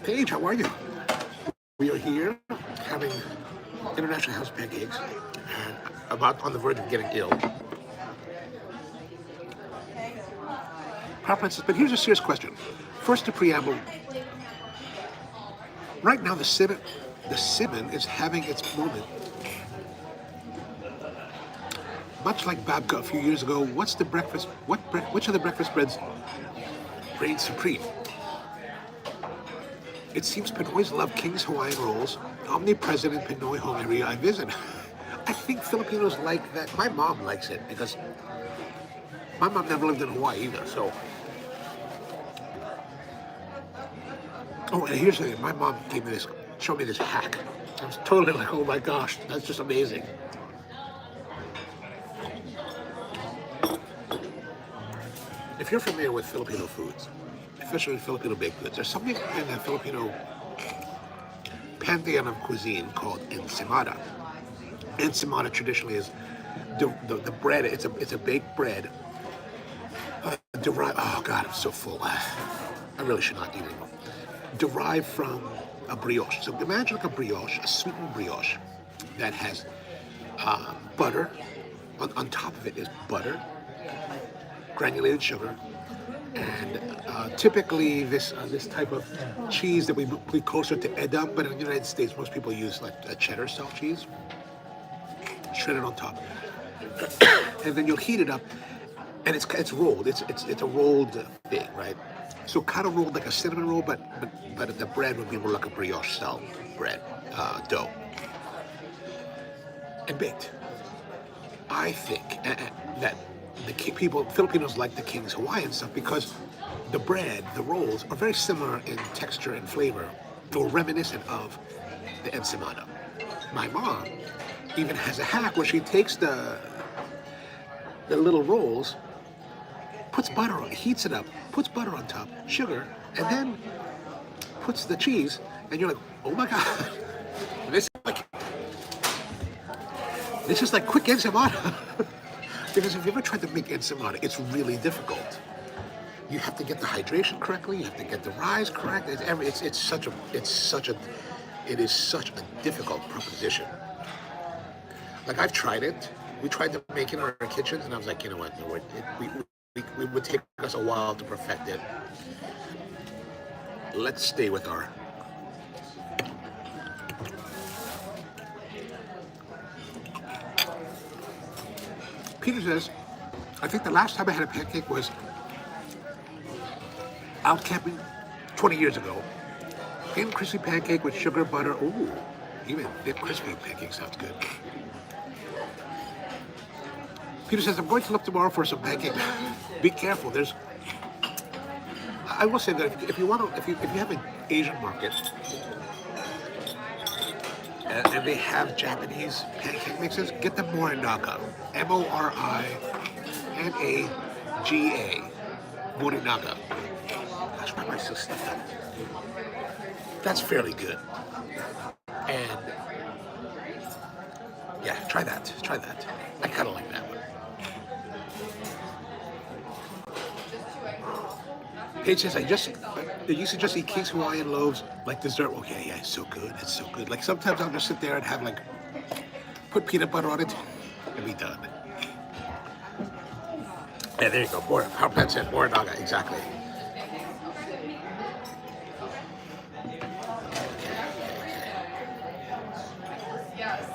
Paige, how are you? We are here having International House Pancakes and about on the verge of getting ill. Power Princess, but here's a serious question. First, the preamble. Right now, the cinnamon is having its moment. Much like Babka a few years ago, which of the breakfast breads reigns supreme? It seems Pinoys love King's Hawaiian rolls, omnipresent in Pinoy home area I visit. I think Filipinos like that. My mom likes it because my mom never lived in Hawaii either, so. Oh, and here's the thing. My mom showed me this hack. I was totally like, oh my gosh, that's just amazing. If you're familiar with Filipino foods, especially Filipino baked goods, there's something in the Filipino pantheon of cuisine called ensimada. Ensimada traditionally is the bread. It's a baked bread derived. Oh God, I'm so full. I really should not eat anymore. Derived from a brioche. So imagine like a brioche, a sweetened brioche that has butter. On top of it is butter, granulated sugar, and typically this type of cheese that we closer to Edam, but in the United States most people use like a cheddar style cheese, shredded on top, and then you'll heat it up, and it's rolled. It's a rolled thing, right? So kind of rolled like a cinnamon roll, but the bread would be more like a brioche style bread dough, and baked. I think that Filipinos like the King's Hawaiian stuff because the bread, the rolls, are very similar in texture and flavor, or reminiscent of the ensimada. My mom even has a hack where she takes the little rolls, puts butter on, heats it up, puts butter on top, sugar, and then puts the cheese And you're like, oh my God, this this is like quick enchilada. Because if you ever tried to make enchilada, it's really difficult. You have to get the hydration correctly. You have to get the rise correct. It is such a difficult proposition. Like I've tried it. We tried to make it in our kitchens, and I was like, you know what? No, we would take us a while to perfect it. Let's stay with our. Peter says, I think the last time I had a pancake was out camping 20 years ago. Thin crispy pancake with sugar, butter. Ooh, even thin crispy pancake sounds good. Peter says, I'm going to look tomorrow for some pancake. Be careful. I will say that if you have an Asian market and they have Japanese pancake mixes, get the Morinaga. Morinaga. Morinaga. Gosh, why am I so stuffed up? That's fairly good. And yeah, try that. Try that. I kind of like that one. Paige says, I used to just eat King's Hawaiian loaves like dessert. Okay, yeah, it's so good. It's so good. Like sometimes I'll just sit there and have like, put peanut butter on it and be done. Yeah, there you go. More, how Pat said, Morinaga, exactly. Yes.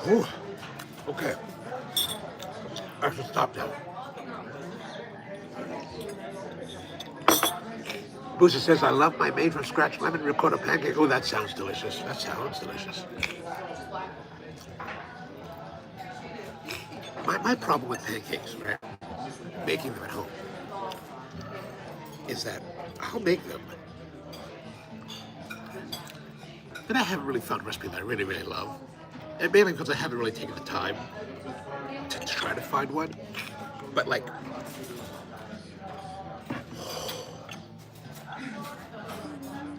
Oh, okay. I should stop now. Booster says, I love my made from scratch lemon ricotta pancake. Oh, that sounds delicious. That sounds delicious. My problem with pancakes, right, making them at home, is that I'll make them, and I haven't really found a recipe that I really, really love. And mainly because I haven't really taken the time to try to find one. But like,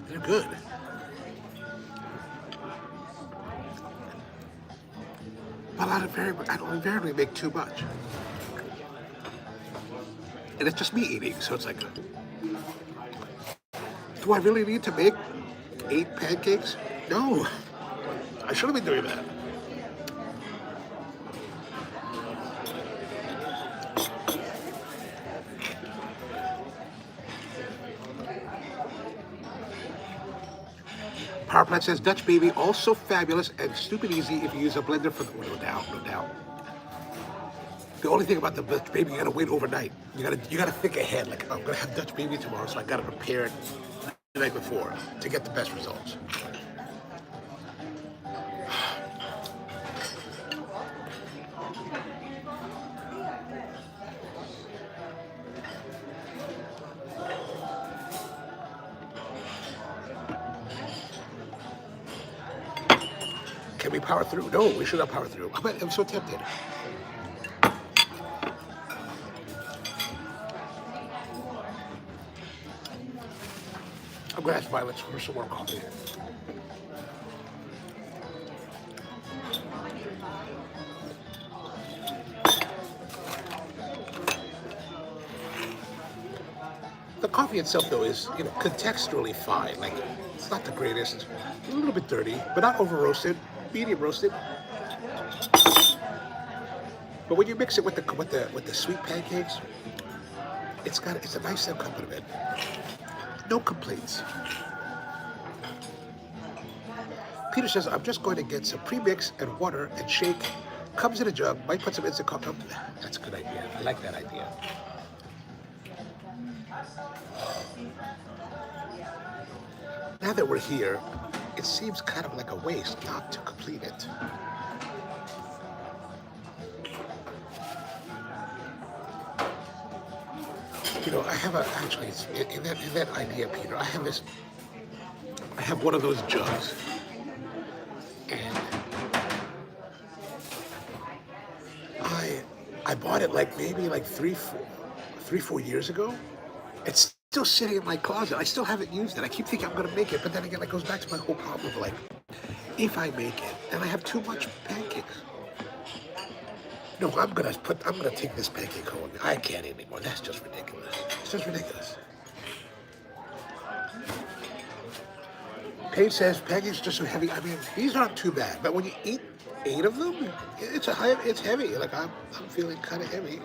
they're good. But I don't invariably make too much. And it's just me eating, so it's like, do I really need to make 8 pancakes? No, I shouldn't be doing that. Power Plant says, Dutch Baby, also fabulous and stupid easy if you use a blender for the, no doubt, no doubt. The only thing about the Dutch Baby, you gotta wait overnight. You gotta think ahead, like, I'm gonna have Dutch Baby tomorrow, so I gotta prepare it the night before to get the best results. Can we power through? No, we should not power through. I'm so tempted. I'm gonna ask Violet for some more coffee. The coffee itself, though, is, you know, contextually fine. Like, it's not the greatest. A little bit dirty, but not over roasted. Medium roasted. But when you mix it with the sweet pancakes, it's a nice accompaniment. No complaints. Peter says, I'm just going to get some premix and water and shake. Comes in a jug. Might put some instant coffee. That's a good idea. I like that idea. Now that we're here, it seems kind of like a waste not to complete it. You know, I have actually, in that idea, Peter, I have one of those jugs. And I bought it like maybe like 4 years ago. It's still sitting in my closet. I still haven't used it. I keep thinking I'm gonna make it, but then again, it goes back to my whole problem of like, if I make it, then I have too much pancakes. No, I'm gonna take this pancake home. I can't anymore. That's just ridiculous. It's just ridiculous. Paige says pancakes are just so heavy. I mean, these aren't too bad, but when you eat 8 of them, it's heavy. Like I'm feeling kind of heavy.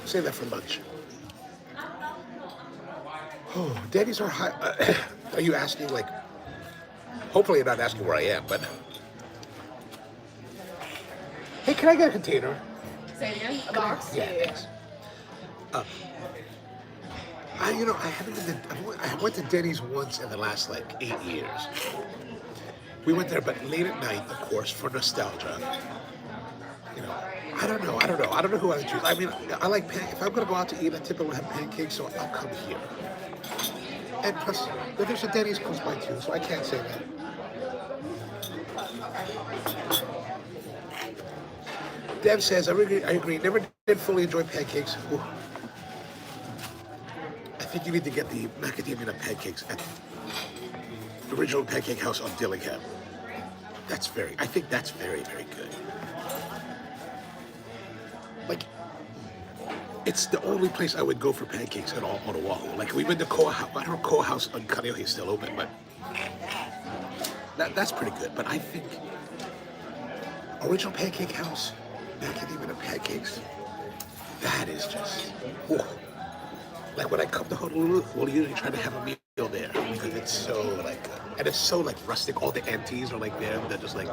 Save that for lunch. Oh, Daddies are high. Are you asking like? Hopefully, you're not asking where I am, but. Hey, can I get a container? Say it again. A box. Yeah, thanks. I went to Denny's once in the last like 8 years. We went there, but late at night, of course, for nostalgia. You know, I don't know who I would choose. I mean, I like if I'm gonna go out to eat, I typically have pancakes, so I'll come here. And plus, there's a Denny's close by too, so I can't say that. Dev says, I agree. Never did fully enjoy pancakes. Ooh. I think you need to get the macadamia nut pancakes at the original Pancake House on Dillingham. I think that's very, very good. Like, it's the only place I would go for pancakes at all on Oahu. Like, we went to Koa House. I don't know if Koa House on Kaneohe is still open, but that's pretty good. But I think original Pancake House, macadamia nut pancakes, that is just, whew. Like when I come to Honolulu, we'll usually try to have a meal there because it's so like, and it's so like rustic. All the aunties are like there, and they're just like,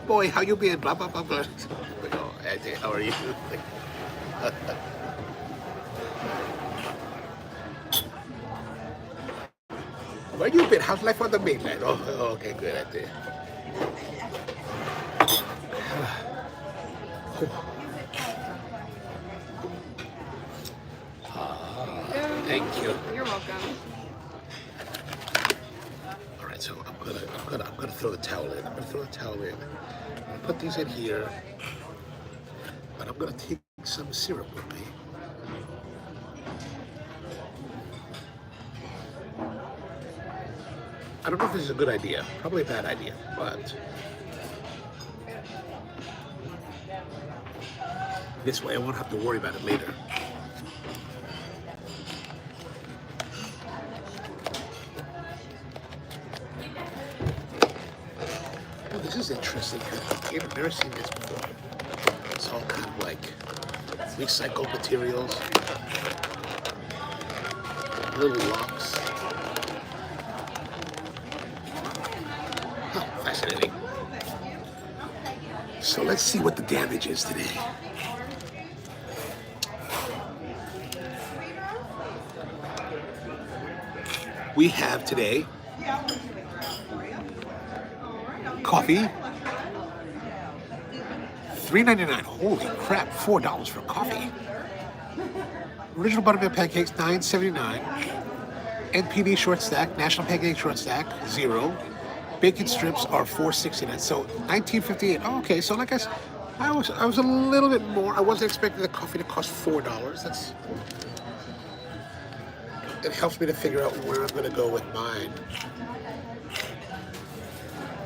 "Boy, how you been?" Blah blah blah blah. Like, oh, auntie, how are you? Like, where you been? How's life on the mainland? Oh, okay, good, auntie. Thank you. You're welcome. All right, so I'm gonna throw the towel in. I'm gonna put these in here, but I'm gonna take some syrup with me. I don't know if this is a good idea. Probably a bad idea, but this way I won't have to worry about it later. This is interesting. I've never seen this before. It's all kind of like recycled materials, little locks. Oh, fascinating. So let's see what the damage is today. We have today coffee, $3.99. Holy crap, $4 for coffee. Original buttermilk pancakes, $9.79. NPD short stack, National Pancake short stack, 0. Bacon strips are $4.69. So $19.58. Oh, okay, so like I was a little bit more. I wasn't expecting the coffee to cost $4. It helps me to figure out where I'm going to go with mine.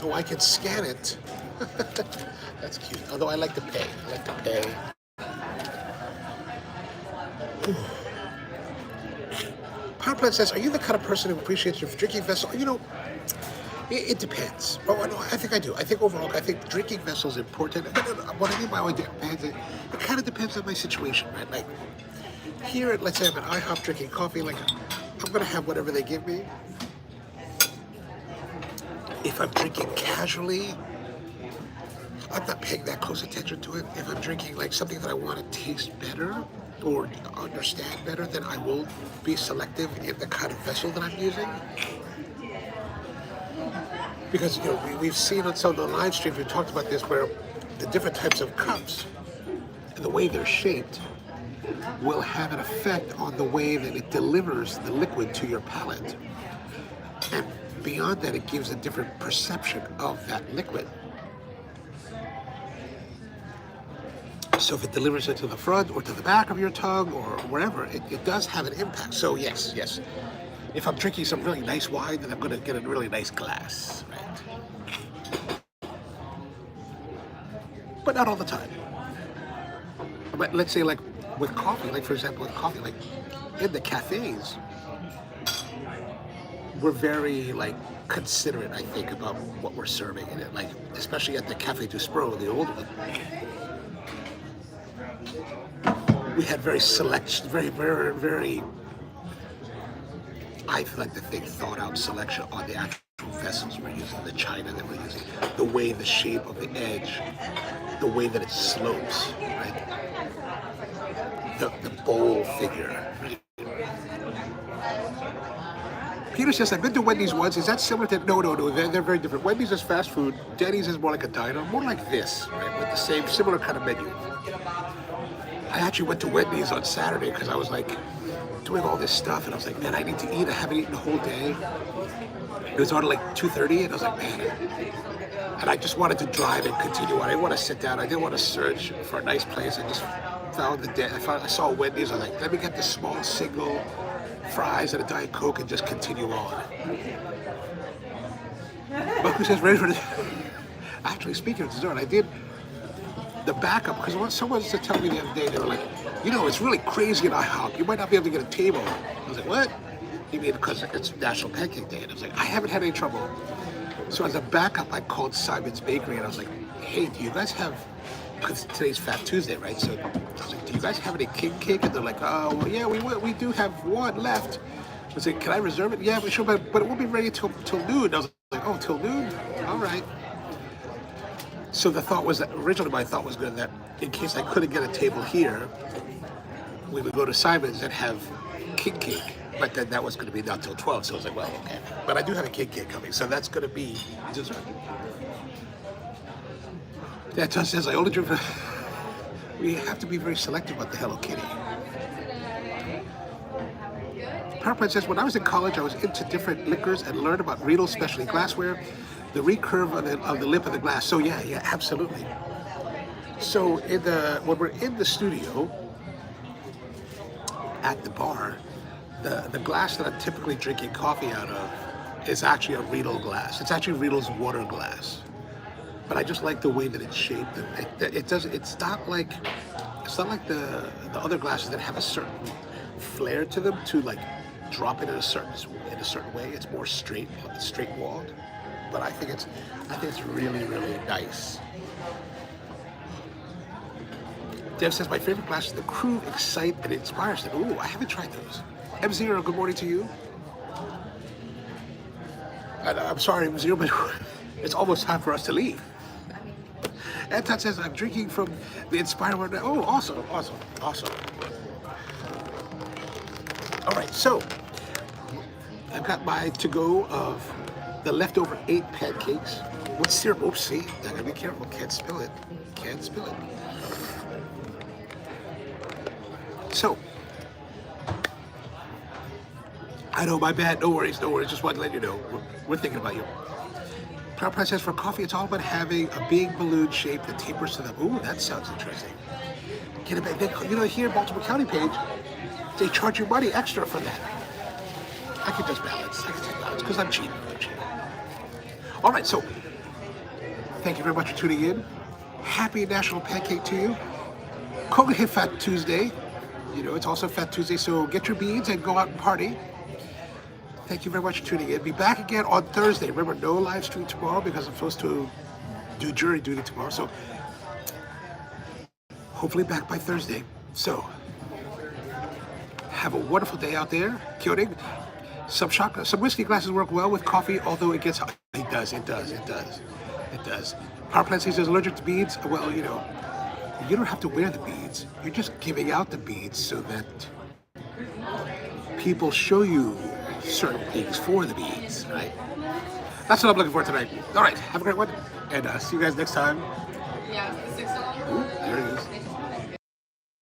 Oh, I can scan it. That's cute. Although I like to pay. Power Plant says, are you the kind of person who appreciates your drinking vessel? You know, it depends. Oh, no, I think I do. I think overall, drinking vessel is important. What I mean by it depends, it kind of depends on my situation, right? Like, here, let's say I'm at IHOP drinking coffee, like, I'm going to have whatever they give me. If I'm drinking casually, I'm not paying that close attention to it. If I'm drinking like something that I want to taste better or understand better, then I will be selective in the kind of vessel that I'm using. Because, you know, we've seen on some of the live streams, we talked about this, where the different types of cups and the way they're shaped will have an effect on the way that it delivers the liquid to your palate. And beyond that, it gives a different perception of that liquid. So if it delivers it to the front or to the back of your tongue or wherever, it does have an impact. So yes, if I'm drinking some really nice wine, then I'm going to get a really nice glass, right? But not all the time. But let's say like with coffee, like for example with coffee, like in the cafes, we're very like considerate, I think, about what we're serving in it. Like especially at the Cafe du Spro, the old one, we had very very, I feel like the thing thought out selection on the actual vessels we're using, the china that we're using, the way the shape of the edge, the way that it slopes, right? The bowl figure. Right? Peter says, I've been to Wendy's once. Is that similar to... No, they're very different. Wendy's is fast food. Denny's is more like a diner, more like this, right? With the same, similar kind of menu. I actually went to Wendy's on Saturday because I was like doing all this stuff and I was like, man, I need to eat. I haven't eaten the whole day. It was on like 2:30 and I was like, man. And I just wanted to drive and continue on. I didn't want to sit down. I didn't want to search for a nice place. I just found I saw Wendy's. I was like, let me get the small single fries and a Diet Coke and just continue on. Buckley says, ready for the... Actually, speaking of dessert, I did the backup, because someone was telling me the other day, they were like, you know, it's really crazy in IHOP. You might not be able to get a table. I was like, what? You mean because it's National Pancake Day? And I was like, I haven't had any trouble. So as a backup, I called Simon's Bakery and I was like, hey, do you guys have, because today's Fat Tuesday, right? So I was like, do you guys have any king cake? And they're like, oh, well, yeah, we do have one left. I was like, can I reserve it? Yeah, sure, but it won't be ready till noon. I was like, oh, till noon? All right. So the thought was that, originally my thought was good that in case I couldn't get a table here, we would go to Simon's and have king cake. But then that was going to be not till 12, so I was like, well, okay. But I do have a king cake coming, so that's going to be dessert. Yeah, John says, I only drink for... We have to be very selective about the Hello Kitty. PowerPoint says, when I was in college, I was into different liquors and learned about Riedel specialty glassware, the recurve of the lip of the glass. So yeah, absolutely. So when we're in the studio, at the bar, the glass that I'm typically drinking coffee out of is actually a Riedel glass. It's actually Riedel's water glass. But I just like the way that it's shaped. It's not like the other glasses that have a certain flair to them to like drop it in a certain way. It's more straight walled. But I think it's really, really nice. Dev says, my favorite glass is the Crew Excite and Inspires them. Ooh, I haven't tried those. M0, good morning to you. And I'm sorry, M0, but it's almost time for us to leave. Anton says, I'm drinking from the Inspire one. Oh, awesome. All right, so I've got my to-go of the leftover 8 pancakes with syrup. Oops, see, I gotta be careful. Can't spill it. So, I know, my bad. No worries. Just wanted to let you know. We're thinking about you. PowerPoint says, for coffee, it's all about having a big balloon shape that tapers to them. Ooh, that sounds interesting. Get it back. Here in Baltimore County page, they charge you money extra for that. I can just balance. Because I'm cheap. All right, so thank you very much for tuning in. Happy National Pancake to you. Hei Fat Tuesday. It's also Fat Tuesday, so get your beads and go out and party. Thank you very much for tuning in. Be back again on Thursday. Remember, no live stream tomorrow because I'm supposed to do jury duty tomorrow. So hopefully back by Thursday. So have a wonderful day out there. Kia ora. Some whiskey glasses work well with coffee, although it gets hot. It does. Power plant says allergic to beads. Well, you don't have to wear the beads. You're just giving out the beads so that people show you certain things for the beads, right? That's what I'm looking for tonight. All right, have a great one, and see you guys next time. Yeah, the $6 Ooh, there it is.